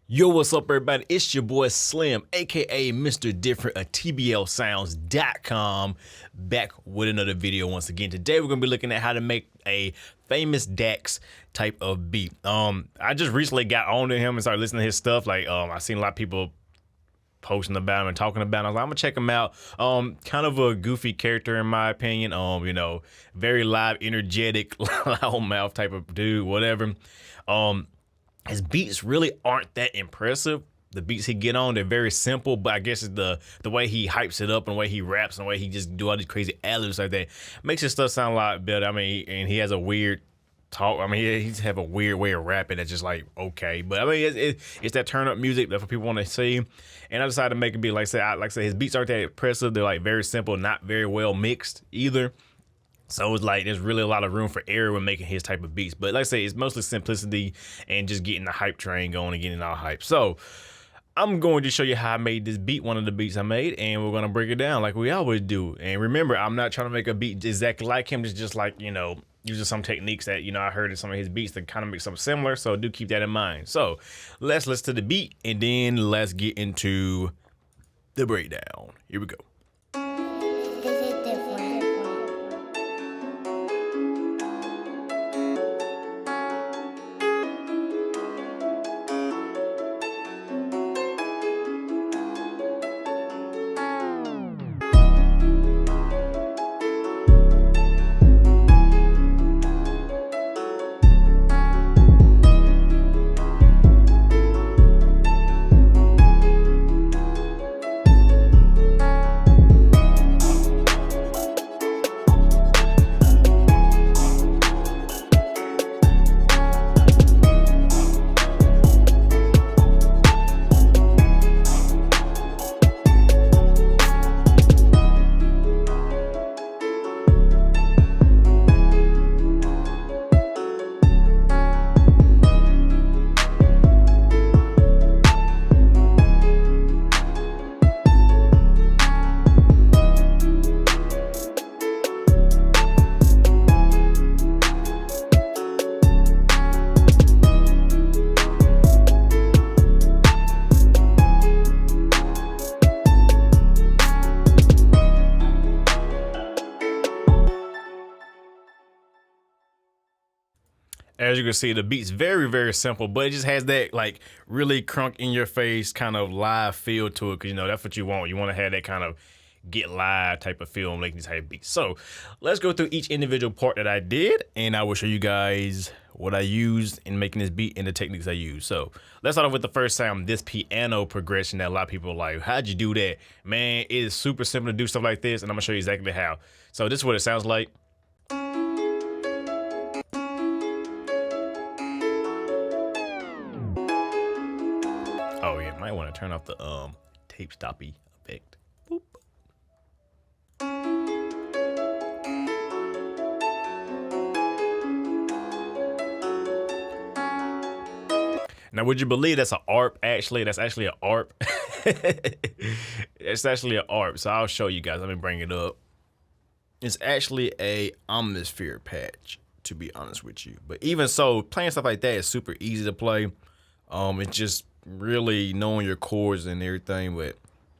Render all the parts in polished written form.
Yo, what's up everybody? It's your boy Slim, aka Mr. Different, a TBLSounds.com, back with another video once again. Today we're gonna be looking at how to make a famous Dax type of beat. I just recently got on to him and started listening to his stuff. Like I seen a lot of people posting about him and talking about him. I was like, I'm gonna check him out. Kind of a goofy character in my opinion. You know, very live, energetic, loudmouth type of dude, whatever. His beats really aren't that impressive. The beats he get on, they're very simple, but I guess it's the way he hypes it up and the way he raps and the way he just do all these crazy ad-libs like that makes his stuff sound a lot better. I mean, and he has a weird talk. I mean, he's have a weird way of rapping that's just like, okay. But I mean, it's that turn up music that's what people want to see. And I decided to make it be like I say, his beats aren't that impressive. They're like very simple, not very well mixed either. So it's like there's really a lot of room for error when making his type of beats. But like I say, it's mostly simplicity and just getting the hype train going and getting all hype. So I'm going to show you how I made this beat, one of the beats I made, and we're going to break it down like we always do. And remember, I'm not trying to make a beat exactly like him. It's just like, you know, using some techniques that, you know, I heard in some of his beats that kind of make something similar. So do keep that in mind. So let's listen to the beat and then let's get into the breakdown. Here we go. As you can see, the beat's very, very simple, but it just has that like really crunk in your face kind of live feel to it. Cause you know, that's what you want. You want to have that kind of get live type of feel and making these type of beats. So let's go through each individual part that I did and I will show you guys what I used in making this beat and the techniques I use. So let's start off with the first sound, this piano progression that a lot of people are like, how'd you do that? Man, it is super simple to do stuff like this and I'm gonna show you exactly how. So this is what it sounds like. Oh yeah, might want to turn off the tape stoppy effect. Boop. Now, would you believe that's an ARP? Actually, that's actually an ARP. It's actually an ARP. So I'll show you guys. Let me bring it up. It's actually a atmosphere patch, to be honest with you. But even so, playing stuff like that is super easy to play. It's just really knowing your chords and everything, but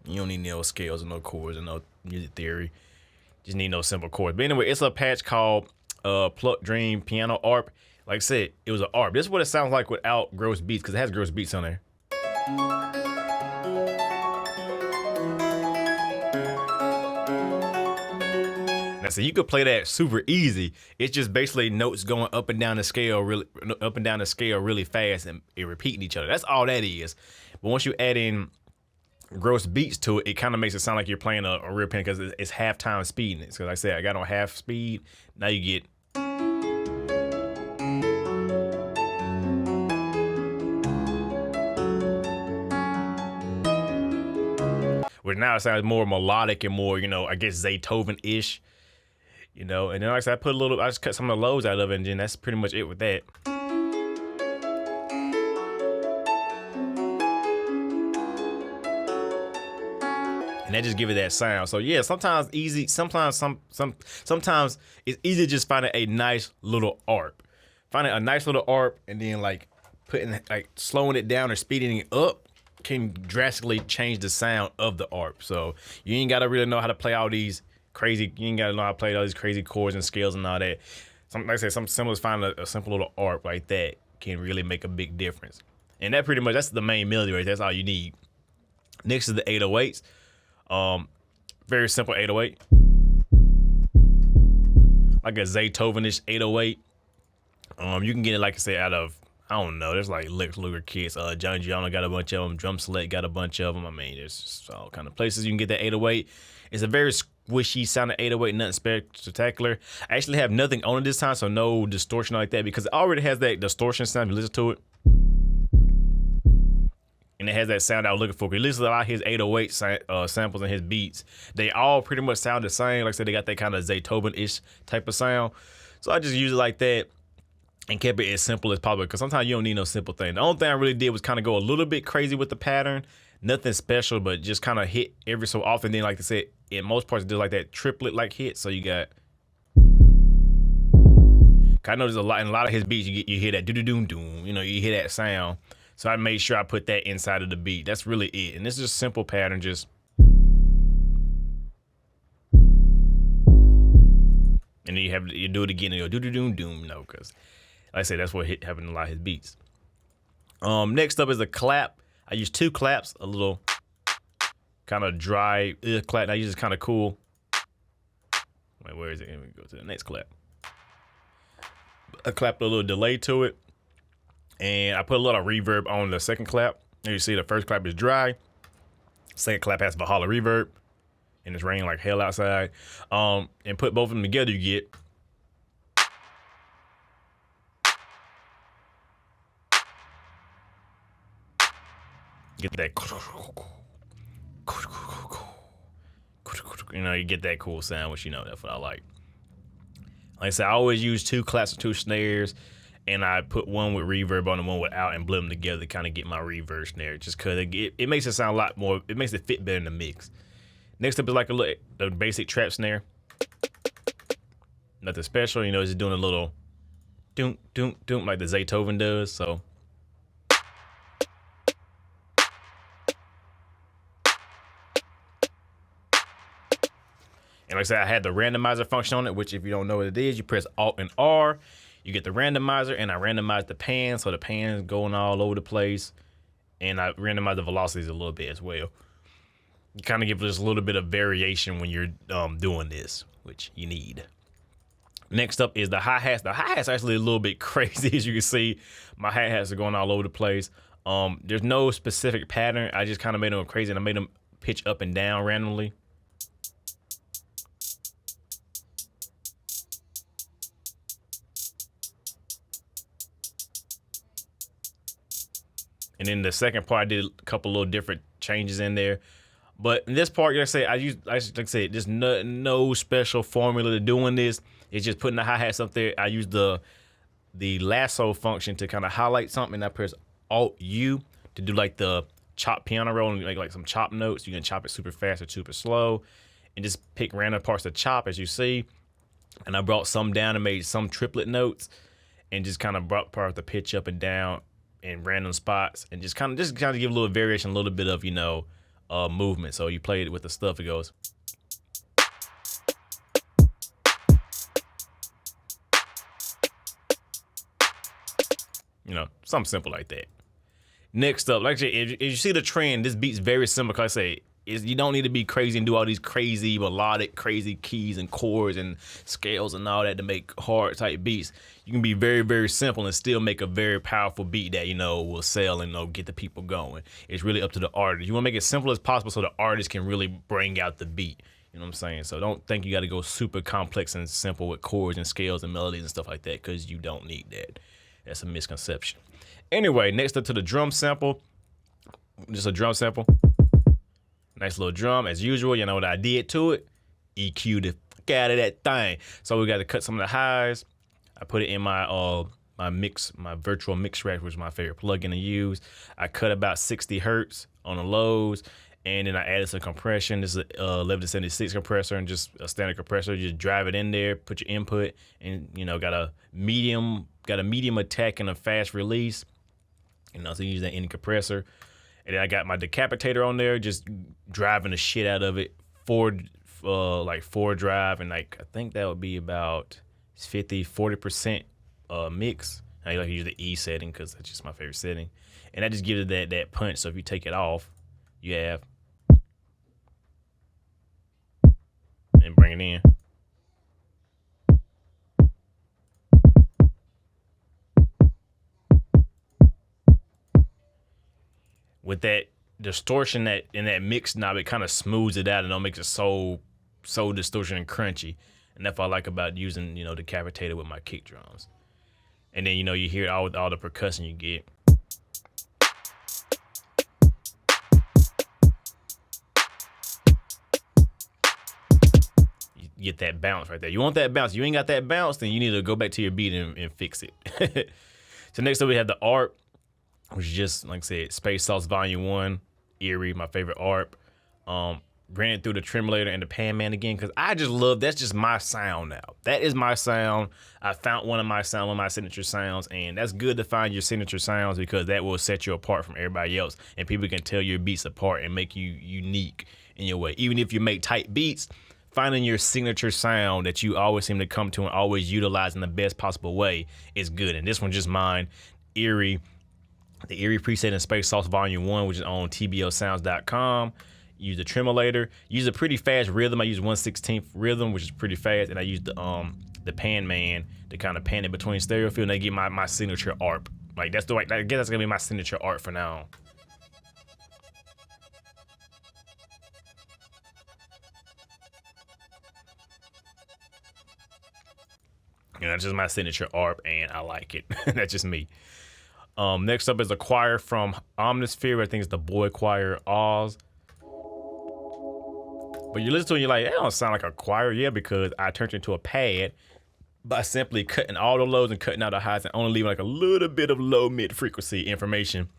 you don't need no scales and no chords and no music theory. Just need no simple chords. But anyway, it's a patch called Pluck Dream Piano ARP. Like I said, it was an ARP. This is what it sounds like without gross beats, because it has gross beats on there. Now, so you could play that super easy. It's just basically notes going up and down the scale really fast and it repeating each other. That's all that is. But once you add in gross beats to it, it kind of makes it sound like you're playing a real piano because it's half-time speed. So like I said, I got on half speed. Now you get. Where now it sounds more melodic and more, you know, I guess Zaytoven-ish. You know, and then like I said, I just cut some of the lows out of it, and then that's pretty much it with that. and that just give it that sound. So yeah, sometimes easy, sometimes sometimes it's easy to just find a nice little ARP. Finding a nice little ARP and then like putting like slowing it down or speeding it up can drastically change the sound of the ARP. So you ain't gotta really know how to play all these crazy, you ain't gotta know how to play all these crazy chords and scales and all that. Like I said, some simple as finding a simple little ARP like that can really make a big difference. And that pretty much, that's the main melody right there. That's all you need. Next is the 808s. Very simple 808. Like a Zaytoven-ish 808. You can get it, like I said, out of, I don't know, there's like Lex Luger kits. John Gianno got a bunch of them. Drum Select got a bunch of them. I mean, there's just all kind of places you can get that 808. It's a very squishy sounding 808, nothing spectacular. I actually have nothing on it this time, so no distortion like that, because it already has that distortion sound. You listen to it, and it has that sound I was looking for. He listens to a lot of his 808 samples and his beats. They all pretty much sound the same. Like I said, they got that kind of Zaytoven-ish type of sound. So I just use it like that and kept it as simple as possible, because sometimes you don't need no simple thing. The only thing I really did was kind of go a little bit crazy with the pattern. Nothing special, but just kind of hit every so often. Then, like I said, in most parts, it does like that triplet like hit. So you got, I know there's a lot in a lot of his beats. You hear that do-do-doom-doom. You know, you hear that sound. So I made sure I put that inside of the beat. That's really it. And this is just simple pattern. Just, and then you do it again and go do-do-doom-doom. No, because like I said, that's what happened in a lot of his beats. Next up is a clap. I use 2 claps, a little kind of dry clap. I use this kind of cool. Wait, where is it? Let me go to the next clap. I clapped a little delay to it, and I put a lot of reverb on the second clap. And you see the first clap is dry. Second clap has Valhalla reverb, and it's raining like hell outside. And put both of them together, you get that, you know, you get that cool sound, which, you know, that's what I like. Like I said, I always use 2 claps and 2 snares, and I put one with reverb on and one without and blend them together to kind of get my reverb snare, just because it makes it sound a lot more, it makes it fit better in the mix. Next up is like a basic trap snare. Nothing special, you know, it's just doing a little doom, doom, doom like the Zaytoven does, so. And like I said, I had the randomizer function on it, which if you don't know what it is, you press Alt and R, you get the randomizer, and I randomize the pan, so the pan's going all over the place. And I randomize the velocities a little bit as well. You kind of give just a little bit of variation when you're doing this, which you need. Next up is the hi-hats. The hi-hats are actually a little bit crazy, as you can see. My hi-hats are going all over the place. There's no specific pattern. I just kind of made them crazy, and I made them pitch up and down randomly. And then the second part, I did a couple little different changes in there. But in this part, like I say, like I said, there's no special formula to doing this. It's just putting the hi-hats up there. I use the lasso function to kind of highlight something. And I press Alt-U to do like the chop piano roll and like some chop notes. You can chop it super fast or super slow. And just pick random parts to chop, as you see. And I brought some down and made some triplet notes. And just kind of brought part of the pitch up and down in random spots, and just kind of give a little variation, a little bit of, you know, movement. So you play it with the stuff, it goes. You know, something simple like that. Next up, like if you see the trend, this beat's very simple. Cause I say you don't need to be crazy and do all these crazy melodic, crazy keys and chords and scales and all that to make hard type beats. You can be very, very simple and still make a very powerful beat that, you know, will sell and, you know, get the people going. It's really up to the artist. You want to make it simple as possible so the artist can really bring out the beat. You know what I'm saying? So don't think you got to go super complex and simple with chords and scales and melodies and stuff like that, because you don't need that. That's a misconception. Anyway, next up to the drum sample. Just a drum sample. Nice little drum, as usual. You know what I did to it? EQ the fuck out of that thing. So we got to cut some of the highs. I put it in my my virtual mix rack, which is my favorite plugin to use. I cut about 60 hertz on the lows, And then I added some compression. This is a 11 to 76 compressor and just a standard compressor. Just drive it in there, put your input, and got a medium attack and a fast release. And also use that in compressor. And then I got my decapitator on there, just driving the shit out of it. Forward drive, and I think that would be about 40% mix. I like to use the E setting because that's just my favorite setting. And that just gives it that punch. So if you take it off, you have and bring it in. With that distortion that in that mix knob, it kind of smooths it out and don't make it so distortion and crunchy. And that's what I like about using the decapitator with my kick drums. And then you hear it all with all the percussion you get. You get that bounce right there. You want that bounce. You ain't got that bounce, then you need to go back to your beat and fix it. So next up we have the ARP, which is just, like I said, Space Sauce Volume 1, Eerie, my favorite ARP. Ran it through the tremulator and the Pan Man again, because I just love, that's just my sound now. That is my sound. I found one of my signature sounds, and that's good to find your signature sounds because that will set you apart from everybody else, and people can tell your beats apart and make you unique in your way. Even if you make tight beats, finding your signature sound that you always seem to come to and always utilize in the best possible way is good. And this one just mine, Eerie. The Eerie preset in Space Sauce Volume 1, which is on tblsounds.com. Use the tremulator. Use a pretty fast rhythm. I use 1/16 rhythm, which is pretty fast, and I use the Pan Man to kind of pan it between stereo field, and I get my signature ARP. Like that's the way. I guess that's gonna be my signature ARP for now. That's just my signature ARP, and I like it. That's just me. Next up is a choir from Omnisphere. I think it's the Boy Choir Oz. But you listen to it and you're like, that don't sound like a choir. Yeah, because I turned it into a pad by simply cutting all the lows and cutting out the highs and only leaving like a little bit of low mid frequency information.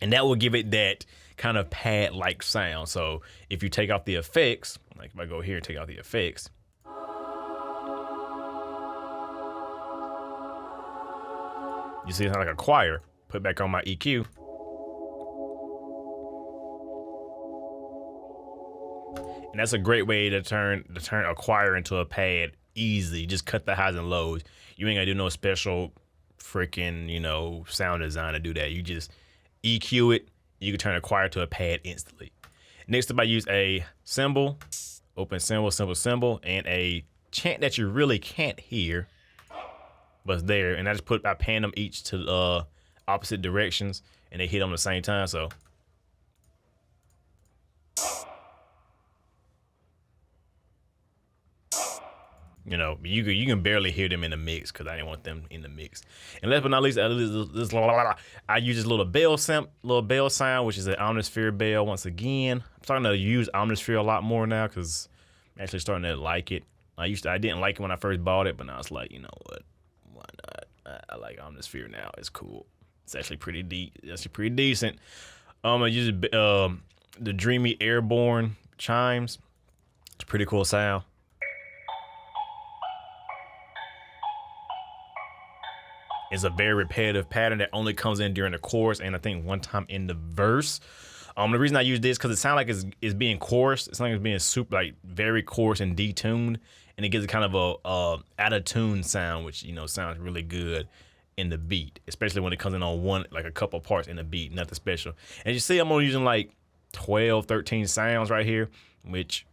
And that will give it that kind of pad-like sound. So if you take off the effects, like if I go here and take out the effects, you see it sounds like a choir. Put back on my EQ. And that's a great way to turn a choir into a pad easy. Just cut the highs and lows. You ain't gotta do no special freaking, sound design to do that. You just EQ it. You can turn a choir to a pad instantly. Next up, I use a cymbal, open cymbal, and a chant that you really can't hear, but it's there. And I pan them each to opposite directions, and they hit on the same time. So. You can barely hear them in the mix because I didn't want them in the mix. And last but not least, I use this little bell sound, which is an Omnisphere bell. Once again, I'm starting to use Omnisphere a lot more now because I'm actually starting to like it. I didn't like it when I first bought it, but now it's like, you know what? Why not? I like Omnisphere now. It's cool. It's actually pretty decent. I use the Dreamy Airborne chimes. It's a pretty cool sound. It's a very repetitive pattern that only comes in during the chorus and I think one time in the verse. The reason I use this because it sounds like it's being chorused. It's like it's being super, like very coarse and detuned, and it gives it kind of a out of tune sound, which sounds really good in the beat, especially when it comes in on a couple parts in the beat, nothing special. And you see, I'm only using like 12, 13 sounds right here, which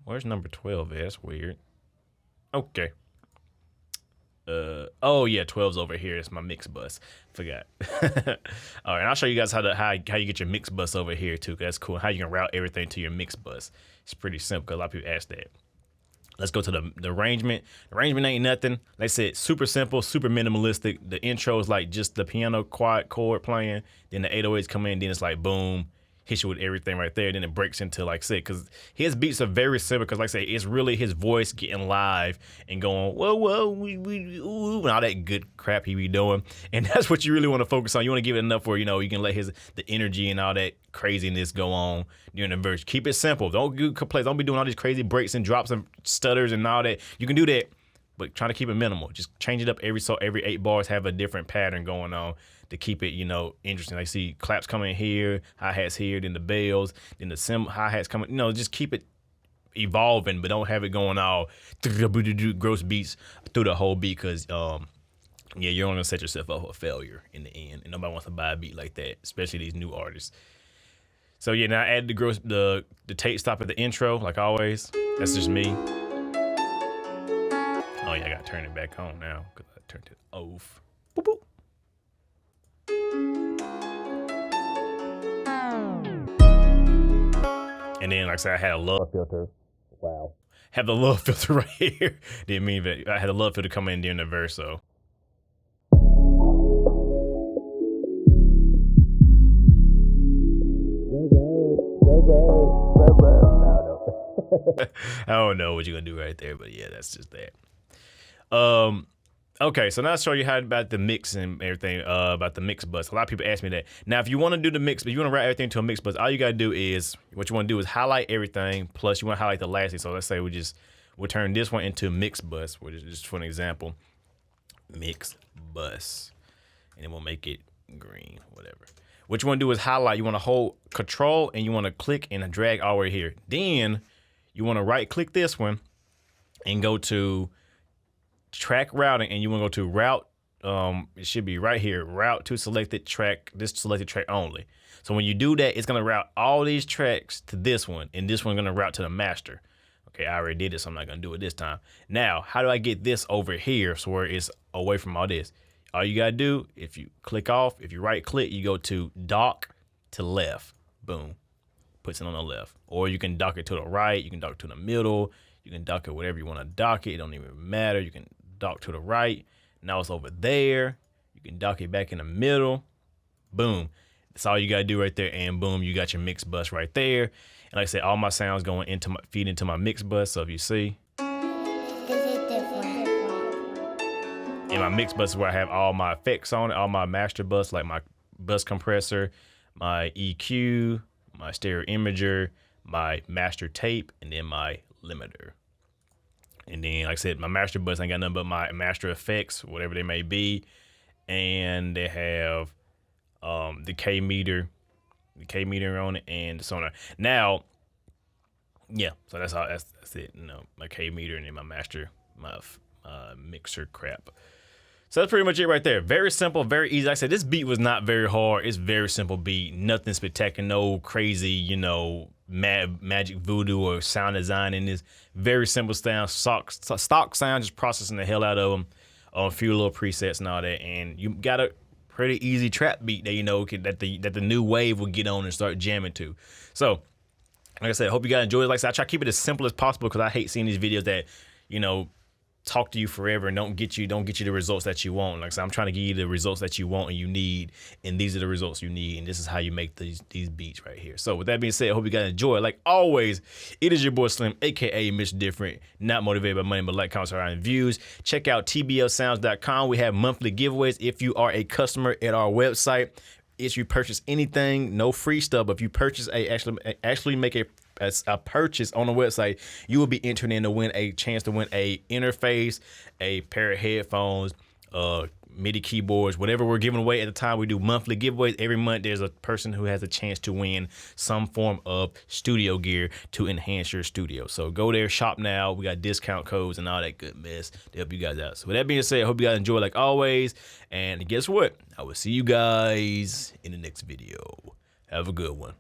where's number 12 at? That's weird. Okay. Oh yeah, 12's over here. It's my mix bus. Forgot. All right, and I'll show you guys how you get your mix bus over here too. 'Cause that's cool. How you can route everything to your mix bus. It's pretty simple. 'Cause a lot of people ask that. Let's go to the arrangement. The arrangement ain't nothing. Like I said, super simple, super minimalistic. The intro is like just the piano quiet chord playing. Then the 808s come in. Then it's like boom, hits you with everything right there. Then it breaks into, like I said, because his beats are very simple. Because like I say, it's really his voice getting live and going whoa whoa ooh, and all that good crap he be doing. And that's what you really want to focus on. You want to give it enough where you can let the energy and all that craziness go on during the verse. Keep it simple. Don't do complaints. Don't be doing all these crazy breaks and drops and stutters and all that. You can do that, but trying to keep it minimal. Just change it up every 8 bars, have a different pattern going on to keep it, interesting. Like see claps coming here, hi-hats here, then the bells, then the hi-hats coming, just keep it evolving, but don't have it going all gross beats through the whole beat, because you're only gonna set yourself up for failure in the end, and nobody wants to buy a beat like that, especially these new artists. So yeah, now I add the tape stop at the intro, like always. That's just me. Oh yeah, I gotta turn it back on now because I turned it off. Boop, boop. And then, like I said, I had a love filter. Wow. Have the love filter right here. Didn't mean that. I had a love filter come in during the verse, so. I don't know what you're gonna do right there, but yeah, that's just that. Okay, so now I'll show you how about the mix and everything, about the mix bus. A lot of people ask me that. Now, if you want to do the mix, but you want to write everything to a mix bus, all you gotta do is, what you want to do is highlight everything, plus you want to highlight the last thing. So let's say we'll turn this one into mix bus, which is just for an example, mix bus, and then we'll make it green, whatever. What you want to do is highlight. You want to hold Control and you want to click and drag all the way here. Then you want to right click this one and go to track routing, and you want to go to route. It should be right here, route to selected track, this selected track only. So when you do that, it's going to route all these tracks to this one, and this one's going to route to the master. Okay, I already did it, so I'm not going to do it this time. Now, how do I get this over here so where it's away from all this? All you got to do, if you click off, if you right click, you go to dock to left. Boom. Puts it on the left. Or you can dock it to the right, you can dock it to the middle, you can dock it whatever you want to dock it. It don't even matter. You can dock to the right. Now it's over there. You can dock it back in the middle. Boom. That's all you got to do right there. And boom, you got your mix bus right there. And like I said, all my sounds going into feed into my mix bus. So if you see, in my mix bus is where I have all my effects on it, all my master bus, like my bus compressor, my EQ, my stereo imager, my master tape, and then my limiter. And then, like I said, my master bus ain't got nothing but my master effects, whatever they may be. And they have the K meter on it, and the sonar. Now, yeah, so that's all. That's it. My K meter and then my master, my mixer crap. So that's pretty much it right there. Very simple, very easy. Like I said, this beat was not very hard. It's very simple beat. Nothing spectacular, no crazy, magic voodoo or sound design in this. Very simple sound, stock sound, just processing the hell out of them. A few little presets and all that. And you got a pretty easy trap beat that that the new wave will get on and start jamming to. So, like I said, I hope you guys enjoyed it. Like I said, I try to keep it as simple as possible because I hate seeing these videos that, talk to you forever and don't get you the results that you want. Like I said, I'm trying to give you the results that you want and you need, and these are the results you need, and this is how you make these beats right here. So with that being said, I hope you guys enjoy it. Like always, it is your boy Slim, aka MrDifferent, not motivated by money, but like, comments, and views. Check out tblsounds.com. We have monthly giveaways. If you are a customer at our website, if you purchase anything, no free stuff, but if you purchase actually make a purchase on the website, you will be entered in to win a chance to win a interface, a pair of headphones, MIDI keyboards, whatever we're giving away at the time. We do monthly giveaways. Every month there's a person who has a chance to win some form of studio gear to enhance your studio. So go there, shop now. We got discount codes and all that good mess to help you guys out. So with that being said, I hope you guys enjoy like always. And guess what? I will see you guys in the next video. Have a good one.